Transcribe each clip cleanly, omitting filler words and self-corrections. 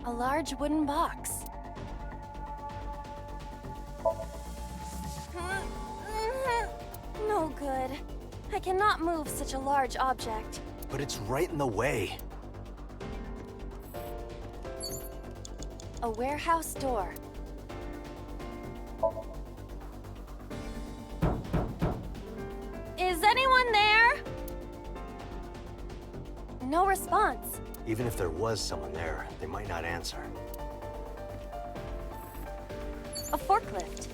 A large wooden box. No good. I cannot move such a large object. But it's right in the way. A warehouse door. Is anyone there? No response. Even if there was someone there, they might not answer. A forklift.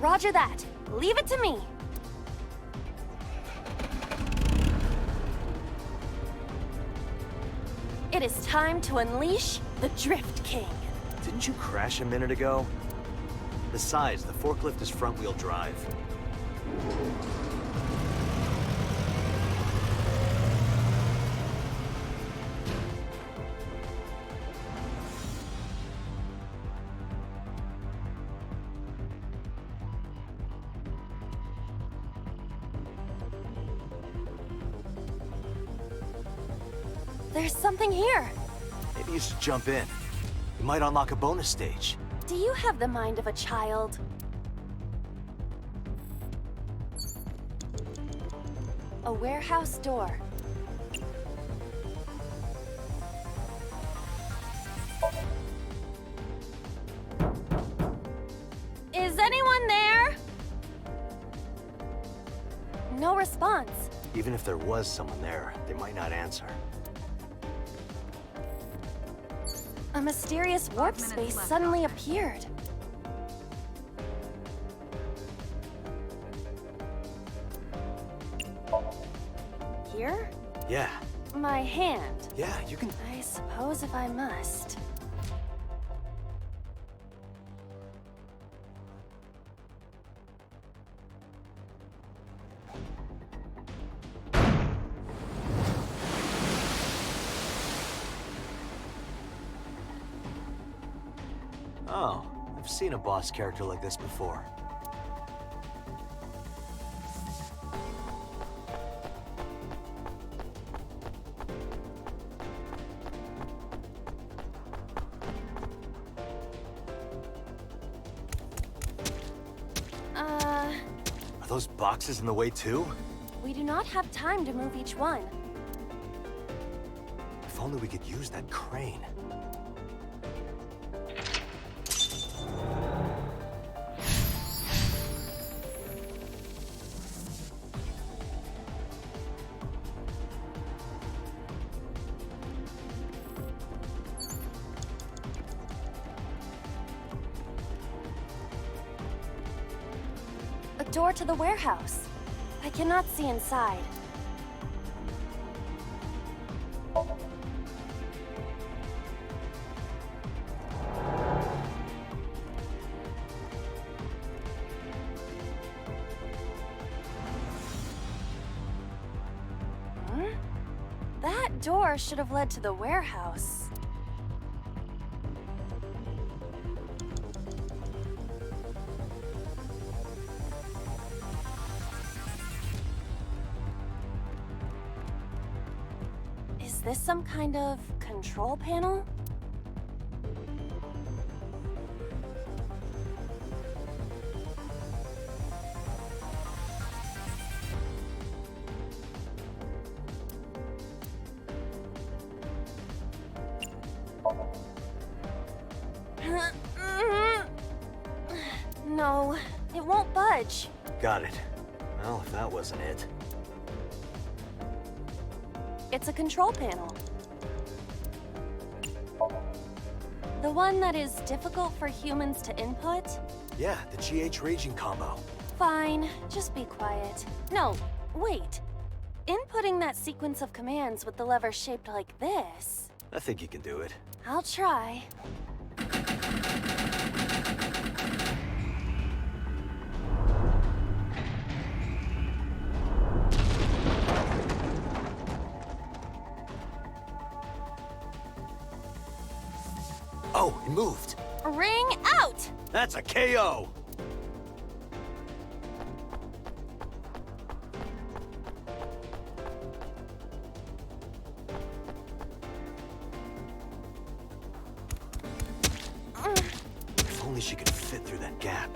Roger that. Leave it to me. It is time to unleash the Drift King. Didn't you crash a minute ago? Besides, the forklift is front-wheel drive. There's something here. Maybe you should jump in. You might unlock a bonus stage. Do you have the mind of a child? A warehouse door. Is anyone there? No response. Even if there was someone there, they might not answer. A mysterious warp space suddenly appeared. Here? Yeah, My hand. yeah, you can... I suppose if I must. Oh, I've seen a boss character like this before. Are those boxes in the way too? We do not have time to move each one. If only we could use that crane. A door to the warehouse. I cannot see inside. That door should have led to the warehouse. Is this some kind of control panel? No, it won't budge. Got it. Well, if that wasn't it. It's a control panel. The one that is difficult for humans to input? Yeah, the GH raging combo. Fine, just be quiet. No, wait. Inputting that sequence of commands with the lever shaped like this. I think you can do it. I'll try. Oh, it moved. Ring out! That's a KO! only she could fit through that gap.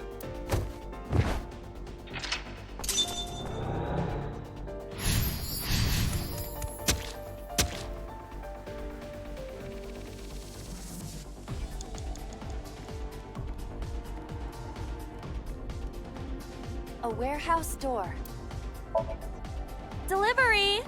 A warehouse door. Delivery!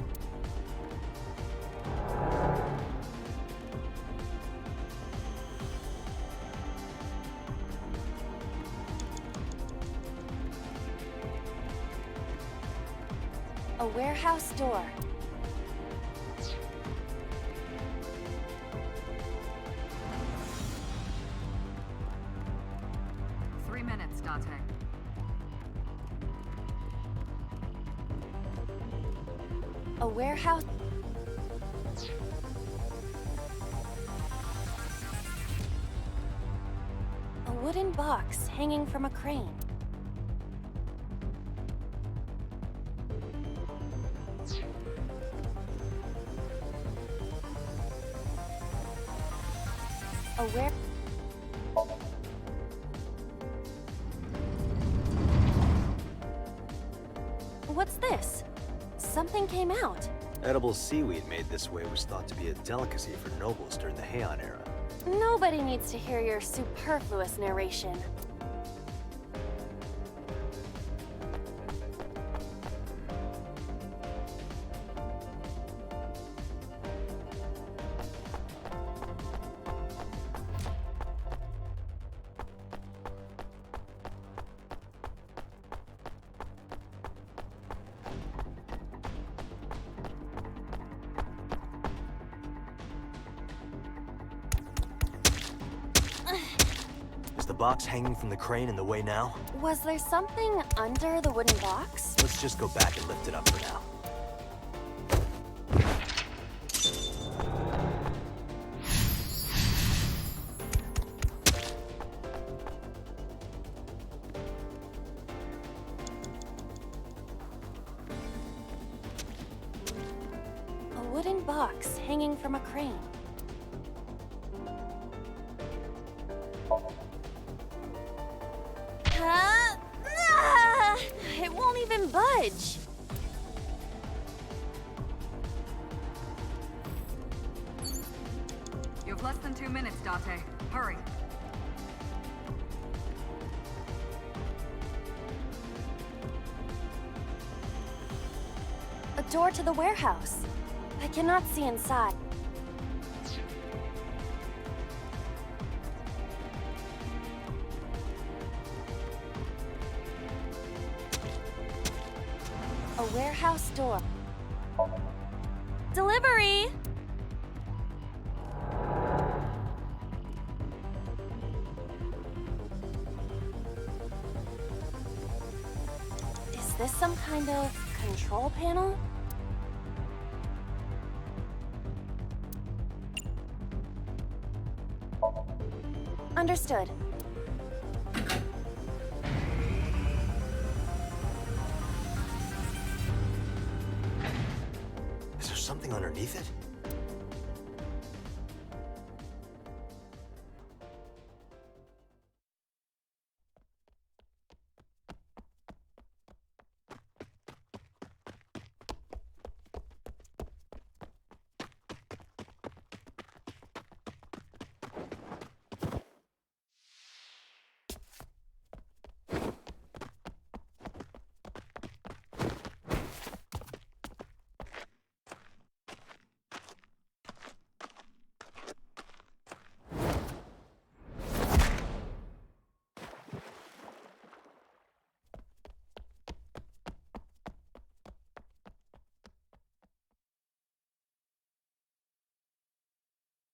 A warehouse door. Three minutes, Date. A warehouse... A wooden box hanging from a crane. A ware... What's this? Something came out. Edible seaweed made this way was thought to be a delicacy for nobles during the Heian era. Nobody needs to hear your superfluous narration. Is the box hanging from the crane in the way now? Was there something under the wooden box? Let's just go back and lift it up for now. A wooden box hanging from a crane. It won't even budge. You have less than 2 minutes, Date. Hurry. A door to the warehouse. I cannot see inside. A warehouse door. Delivery! Is this some kind of control panel? Understood. Is there something underneath it?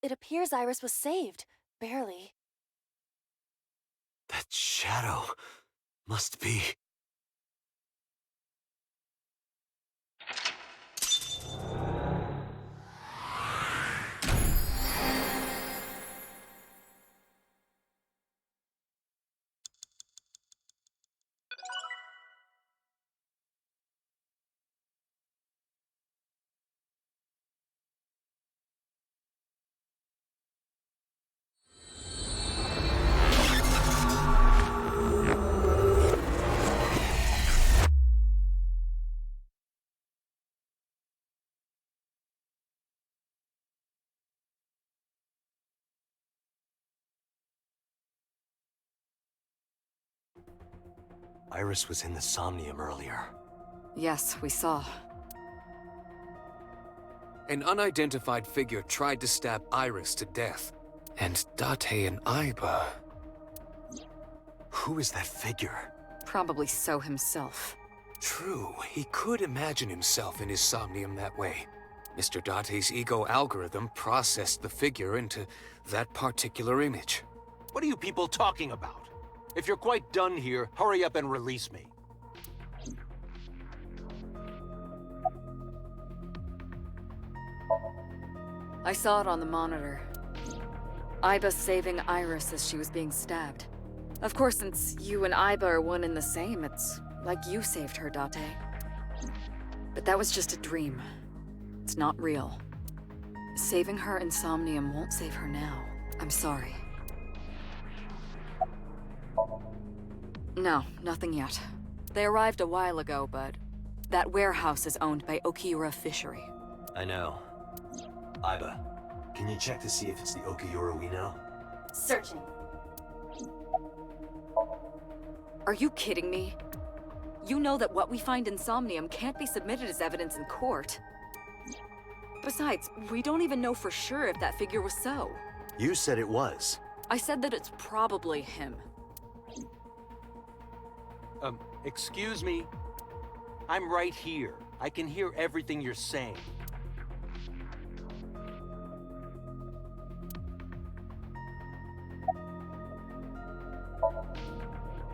It appears Iris was saved. Barely. That shadow must be... Iris was in the Somnium earlier. Yes, we saw. An unidentified figure tried to stab Iris to death. And Date and Iba... Who is that figure? Probably So himself. True, he could imagine himself in his Somnium that way. Mr. Date's ego algorithm processed the figure into that particular image. What are you people talking about? If you're quite done here, hurry up and release me. I saw it on the monitor. Iba saving Iris as she was being stabbed. Of course, since you and Iba are one and the same, it's like you saved her, Date. But that was just a dream. It's not real. Saving her in Somnium won't save her now. I'm sorry. No, nothing yet. They arrived a while ago, but that warehouse is owned by Okiura Fishery. I know. Iba, can you check to see if it's the Okiura we know? Searching. Are you kidding me? You know that what we find in Somnium can't be submitted as evidence in court. Besides, we don't even know for sure if that figure was so. You said it was. I said that it's probably him. Excuse me? I'm right here. I can hear everything you're saying.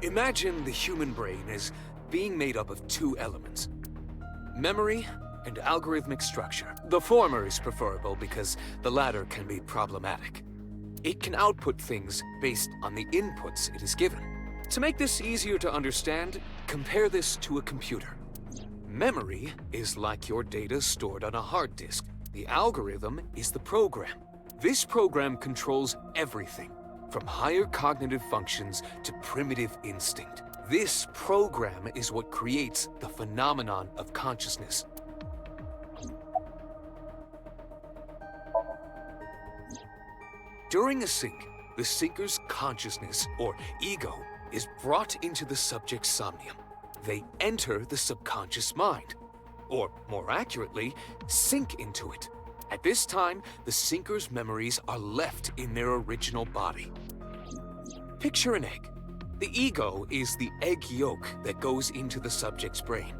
Imagine the human brain as being made up of two elements: memory and algorithmic structure. The former is preferable because the latter can be problematic. It can output things based on the inputs it is given. To make this easier to understand, compare this to a computer. Memory is like your data stored on a hard disk. The algorithm is the program. This program controls everything, from higher cognitive functions to primitive instinct. This program is what creates the phenomenon of consciousness. During a sync, the syncer's consciousness, or ego, is brought into the subject's somnium. They enter the subconscious mind, or more accurately, sink into it. At this time, the syncer's memories are left in their original body. Picture an egg. The ego is the egg yolk that goes into the subject's brain.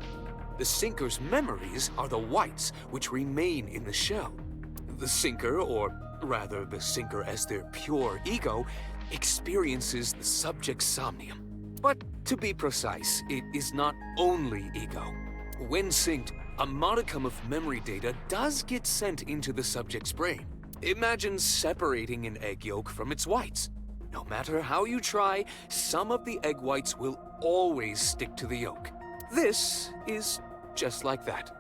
The syncer's memories are the whites, which remain in the shell. The syncer, or rather the syncer as their pure ego, experiences the subject's somnium. But to be precise, it is not only ego. When synced, a modicum of memory data does get sent into the subject's brain. Imagine separating an egg yolk from its whites. No matter how you try, some of the egg whites will always stick to the yolk. This is just like that.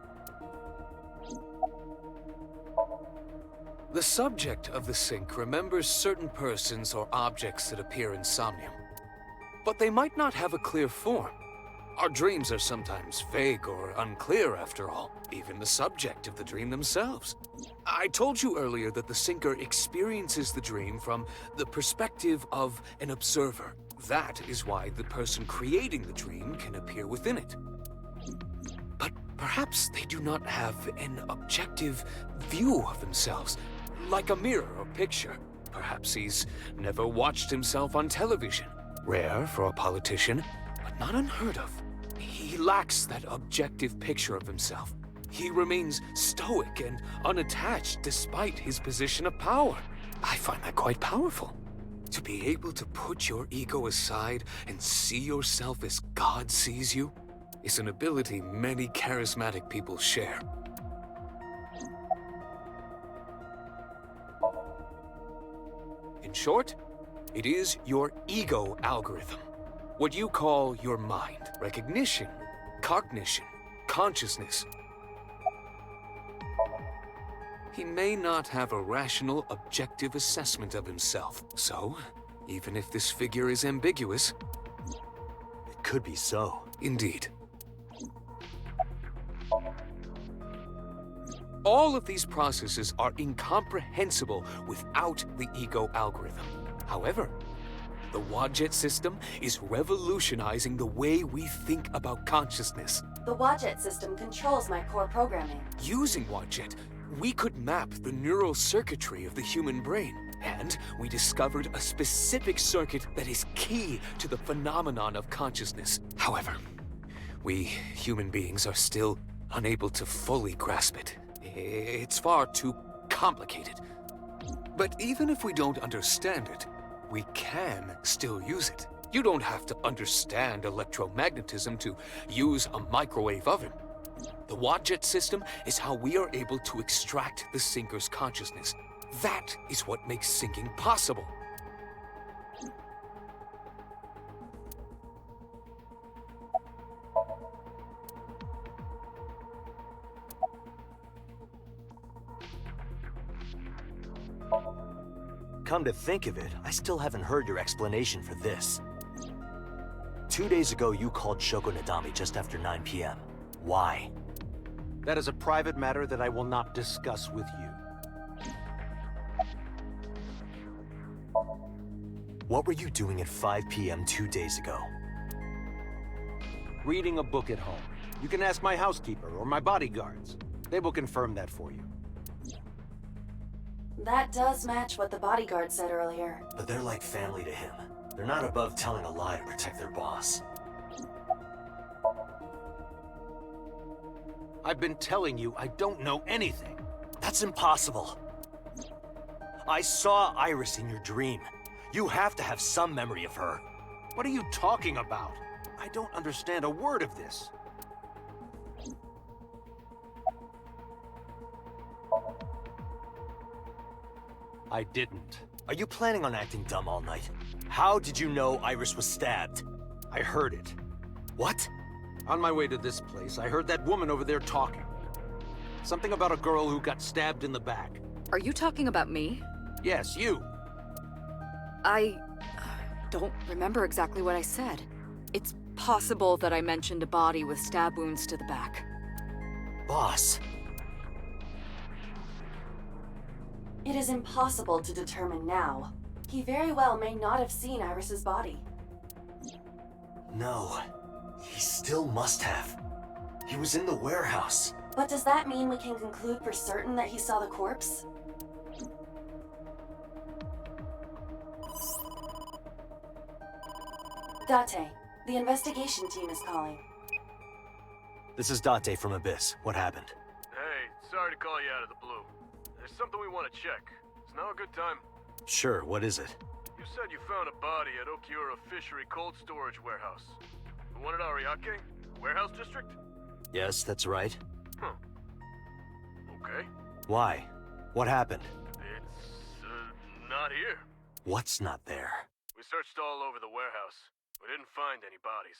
The subject of the sync remembers certain persons or objects that appear in Somnium, but they might not have a clear form. Our dreams are sometimes vague or unclear, after all, even the subject of the dream themselves. I told you earlier that the syncer experiences the dream from the perspective of an observer. That is why the person creating the dream can appear within it. But perhaps they do not have an objective view of themselves, like a mirror or picture. Perhaps he's never watched himself on television. Rare for a politician, but not unheard of. He lacks that objective picture of himself. He remains stoic and unattached despite his position of power. I find that quite powerful. To be able to put your ego aside and see yourself as God sees you is an ability many charismatic people share. In short, it is your ego algorithm. What you call your mind, recognition, cognition, consciousness. He may not have a rational, objective assessment of himself. So, even if this figure is ambiguous... It could be so. Indeed. All of these processes are incomprehensible without the ego algorithm. However, The Wadjet system is revolutionizing the way we think about consciousness. The Wadjet system controls my core programming. Using Wadjet, we could map the neural circuitry of the human brain. And we discovered a specific circuit that is key to the phenomenon of consciousness. However, we human beings are still unable to fully grasp it. It's far too complicated. But even if we don't understand it, we can still use it. You don't have to understand electromagnetism to use a microwave oven. The Wadjet system is how we are able to extract the sinker's consciousness. That is what makes syncing possible. Come to think of it, I still haven't heard your explanation for this. 2 days ago, you called Shoko Nadami just after 9 p.m. Why? That is a private matter that I will not discuss with you. What were you doing at 5 p.m. 2 days ago? Reading a book at home. You can ask my housekeeper or my bodyguards. They will confirm that for you. That does match what the bodyguard said earlier. But they're like family to him. They're not above telling a lie to protect their boss. I've been telling you I don't know anything. That's impossible. I saw Iris in your dream. You have to have some memory of her. What are you talking about? I don't understand a word of this. I didn't. Are you planning on acting dumb all night? How did you know Iris was stabbed? I heard it. What? On my way to this place, I heard that woman over there talking. Something about a girl who got stabbed in the back. Are you talking about me? Yes, you. I don't remember exactly what I said. It's possible that I mentioned a body with stab wounds to the back. Boss. It is impossible to determine now. He very well may not have seen Iris's body. No. He still must have. He was in the warehouse. But does that mean we can conclude for certain that he saw the corpse? Date, the investigation team is calling. This is Date from Abyss. What happened? Hey, sorry to call you out of the blue. There's something we want to check. Is now a good time? Sure, what is it? You said you found a body at Okiura Fishery Cold Storage Warehouse. The one at Ariake? Warehouse District? Yes, that's right. Huh. Okay. Why? What happened? It's, not here. What's not there? We searched all over the warehouse. We didn't find any bodies.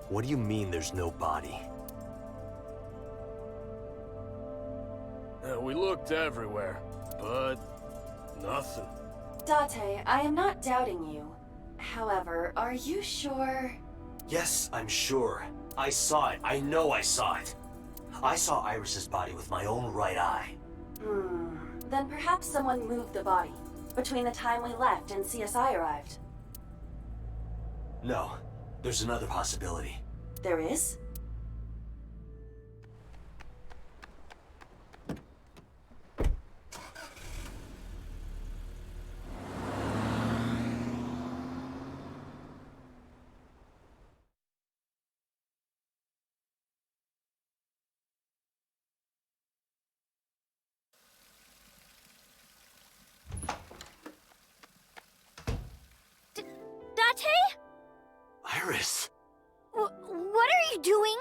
What do you mean there's no body? We looked everywhere, but nothing. Date, I am not doubting you. However, are you sure? Yes, I'm sure. I saw it. I know I saw it. I saw Iris's body with my own right eye. Then perhaps someone moved the body between the time we left and CSI arrived. No, there's another possibility. There is? Date? Iris! What are you doing?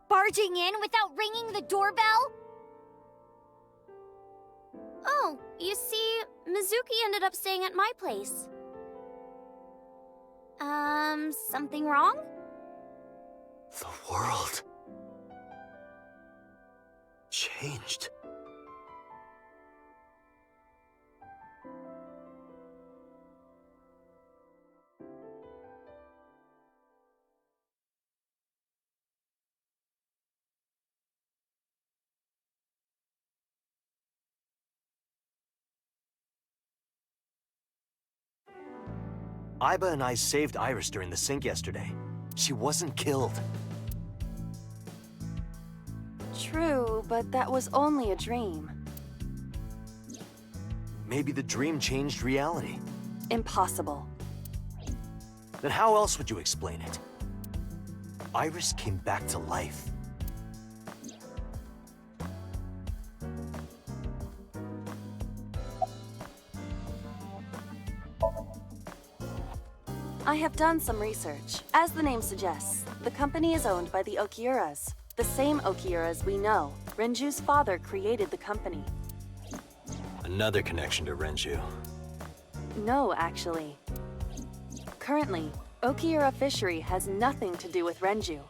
Barging in without ringing the doorbell? Oh, you see, Mizuki ended up staying at my place. Something wrong? The world changed. Iba and I saved Iris during the sink yesterday. She wasn't killed. True, but that was only a dream. Maybe the dream changed reality. Impossible. Then how else would you explain it? Iris came back to life. I have done some research. As the name suggests, the company is owned by the Okiuras. The same Okiuras we know. Renju's father created the company. Another connection to Renju. No, actually. Currently, Okiura Fishery has nothing to do with Renju.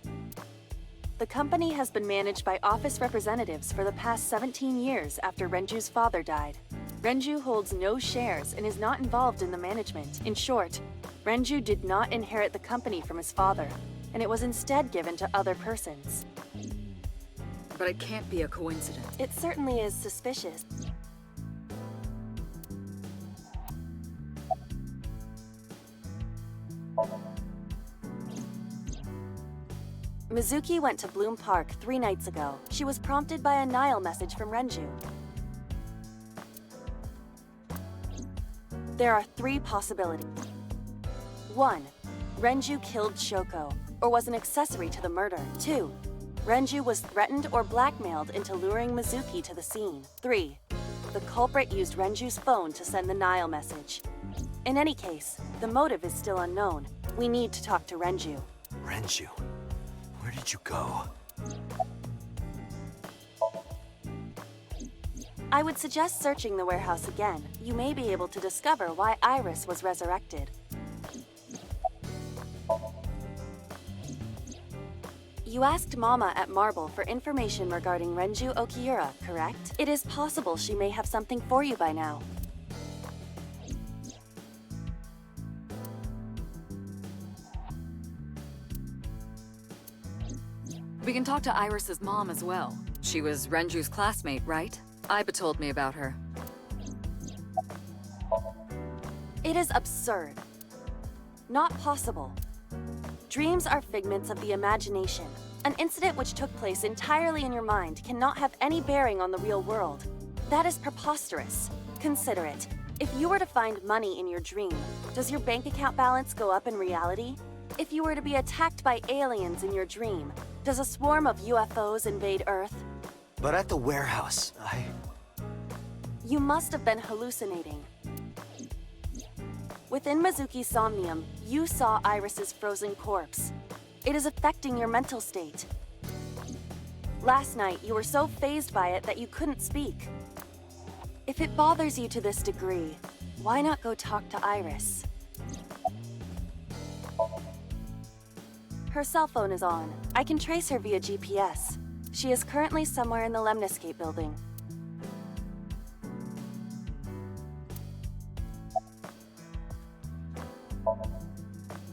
The company has been managed by office representatives for the past 17 years after Renju's father died. Renju holds no shares and is not involved in the management. In short, Renju did not inherit the company from his father, and it was instead given to other persons. But it can't be a coincidence. It certainly is suspicious. Mizuki went to Bloom Park 3 nights ago. She was prompted by a Nile message from Renju. There are 3 possibilities. 1. Renju killed Shoko, or was an accessory to the murder. 2. Renju was threatened or blackmailed into luring Mizuki to the scene. 3. The culprit used Renju's phone to send the Nile message. In any case, the motive is still unknown. We need to talk to Renju. Renju? Where did you go? I would suggest searching the warehouse again. You may be able to discover why Iris was resurrected. You asked Mama at Marble for information regarding Renju Okiura, correct? It is possible she may have something for you by now. We can talk to Iris's mom as well. She was Renju's classmate, right? Iba told me about her. It is absurd. Not possible. Dreams are figments of the imagination. An incident which took place entirely in your mind cannot have any bearing on the real world. That is preposterous. Consider it. If you were to find money in your dream, does your bank account balance go up in reality? If you were to be attacked by aliens in your dream, does a swarm of UFOs invade Earth? But at the warehouse, You must have been hallucinating. Within Mizuki's Somnium, you saw Iris's frozen corpse. It is affecting your mental state. Last night, you were so fazed by it that you couldn't speak. If it bothers you to this degree, why not go talk to Iris? Her cell phone is on. I can trace her via GPS. She is currently somewhere in the Lemniscape building.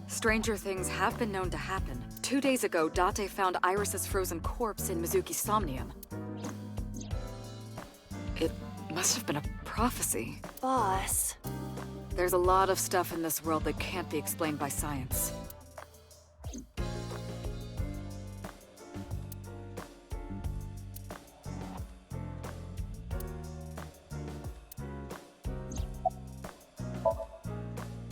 Stranger things have been known to happen. 2 days ago, Date found Iris's frozen corpse in Mizuki's Somnium. It must have been a prophecy. Boss. There's a lot of stuff in this world that can't be explained by science.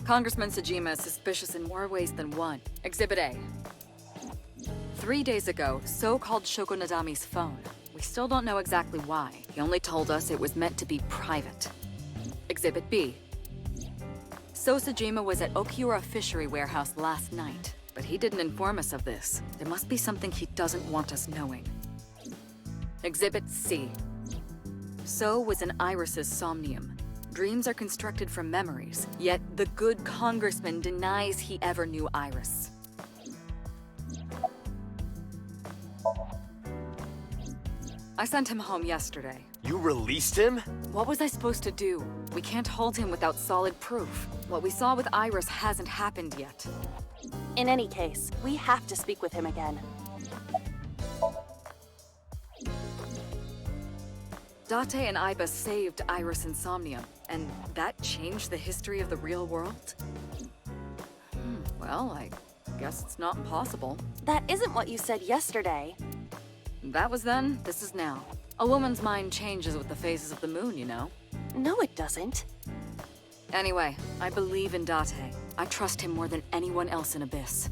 Congressman Sejima is suspicious in more ways than one. Exhibit A. 3 days ago, So called Shoko Nadami's phone. We still don't know exactly why. He only told us it was meant to be private. Exhibit B. So Sejima was at Okiura Fishery Warehouse last night, but he didn't inform us of this. There must be something he doesn't want us knowing. Exhibit C. So was in Iris's Somnium. Dreams are constructed from memories, yet the good congressman denies he ever knew Iris. I sent him home yesterday. you released him? What was I supposed to do? We can't hold him without solid proof. What we saw with Iris hasn't happened yet. In any case, we have to speak with him again. Date and Iba saved Iris in Somnium, and that changed the history of the real world? Well, I guess it's not impossible. That isn't what you said yesterday. That was then, this is now. A woman's mind changes with the phases of the moon, you know? No, it doesn't. Anyway, I believe in Date. I trust him more than anyone else in Abyss.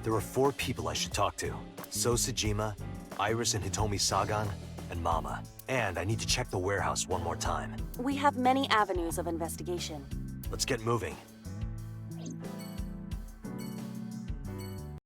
There are 4 people I should talk to. So Sejima, Iris and Hitomi Sagan, and Mama. And I need to check the warehouse one more time. We have many avenues of investigation. Let's get moving.